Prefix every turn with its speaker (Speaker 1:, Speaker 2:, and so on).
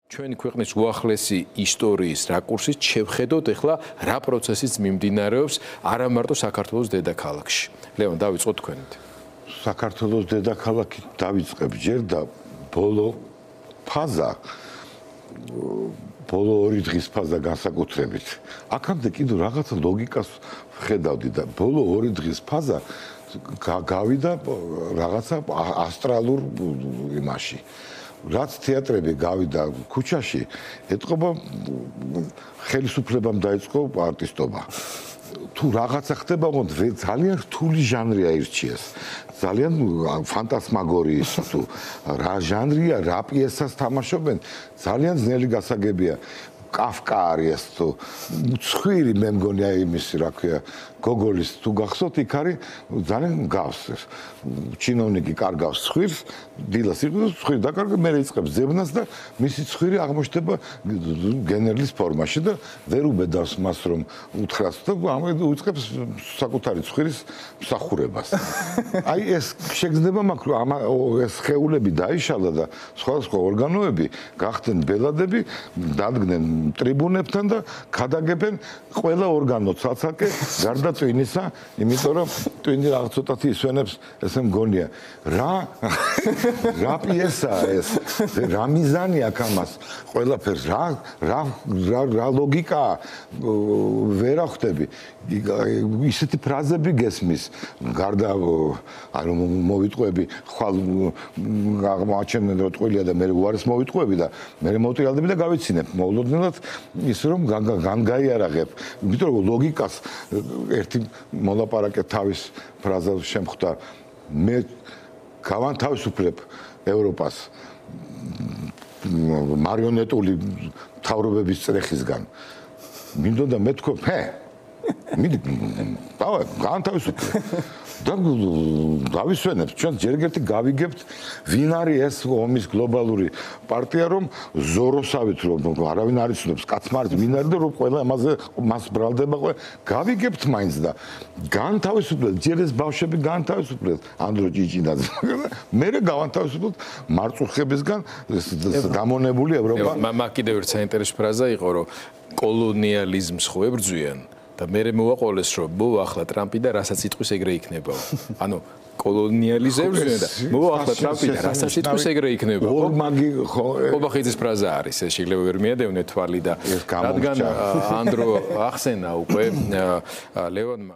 Speaker 1: ჩვენი ქვეყნის უახლესი ისტორიის რაკურსით შევხედოთ ახლა რა პროცესიც მიმდინარეობს არა მარტო საქართველოს დედაქალაქში. ლევან, დავიწყოთ თქვენით.
Speaker 2: საქართველოს დედაქალაქით დავიწყებ ჯერ და ბოლო ფაზა ბოლო ორი დღის ფაზა განსაკუთრებით. აქამდე კიდევ რაღაცა ლოგიკას ხედავდი და ბოლო ორი დღის ფაზა გავიდა რაღაცა ასტრალურ იმაში. რაც თეატრები გავიდა ქუჩაში, ეთყობა ხელისუფლებამ დაიწყო არტისტობა. თუ რაღაცა ხდება, ძალიან რთული ჟანრი აირჩიეს. ძალიან ფანტასმაგორიის თუ რა ჟანრია, რა პიესას თამაშობენ, ძალიან ძნელი გასაგებია. კაფკა არის თუ ცხვირი მე მგონია იმის რა ქვია გოგოლის თუ გახსოვთ იქ არის ძალიან გავს ჩინოვნიკი კარგავს ცხვირს დილას იღებს ცხვირი დაკარგა მე იწყებს ძებნას და მისი ცხვირი აღმოჩნდება გენერლის ფორმაში და ვერ უბედავს მას რომ უთხრას და უწყებს საკუთარი ცხვირის მსახურებას აი ეს შეგრძნება მაქვს რომ ეს სხეულები დაიშალა და სხვა ორგანოები გახდნენ ბელადები დადგნენ ტრიბუნებთან და ქადაგებენ ყველა ორგანო ცალ-ცალკე გარდა ტვინისა, იმიტომ რომ ტვინი რაღაც ცოტათი ისვენებს, ესე მგონია. რა პიესაა ეს? რა მიზანი აქვს ამას? ყველაფერს რა ლოგიკა ვერ ახვდები. ისეთი ფრაზები გესმის, გარდა ანუ მოვიტყვები, ხვალ აღმოაჩენენ რომ ტყუილია და მე უარეს მოვიტყვები და მე მოვტრიალდები და გავიცინებ. მოულოდნელად ის რომ განგაიარაღებ. იმიტომ რომ ლოგიკას ერთი მოლაპარაკე თავის ფრაზას შემხვდა მე გავანთავისუფლებ ევროპას მარიონეტული მთავრობების წრეხისგან. მინდოდა მე თქვა მიდი გავანთავისუფლებ და დავისვენებთ ჩვენ ჯერ ერთი გავიგებთ ვინ არის ეს ომის გლობალური პარტია რომ ზოროსავით რომ არავინ არ იცნობს კაცმართ ვინ არის და რომ ყველა ამაზე მას ბრალდება ყველა გავიგებთ მაინც და განთავისუფლეთ ჯერ ეს ბავშვები განთავისუფლეთ ანდრო ჭიჭინაძე მე გავანთავისუფლოთ მარწუხებისგან დამონებული ევროპა
Speaker 1: მაგ კიდევ ერთ საინტერესო ფრაზა იყო რომ კოლონიალიზმს ხო ებრძვიან და მე მოვაყოლეს რომ მოახლა ტრამპი და რასაც იტყვის ეგრე იქნება. ანუ კოლონიალიზმს და მოახლა ტრამპი და რასაც იტყვის ეგრე იქნება.
Speaker 2: ორმაგი ხო
Speaker 1: ყობახიძის ფრაზა არის ეს შეიძლება ვერ მიადევნე თვალი და რადგან ანდრო ახსენა უკვე ლევანმა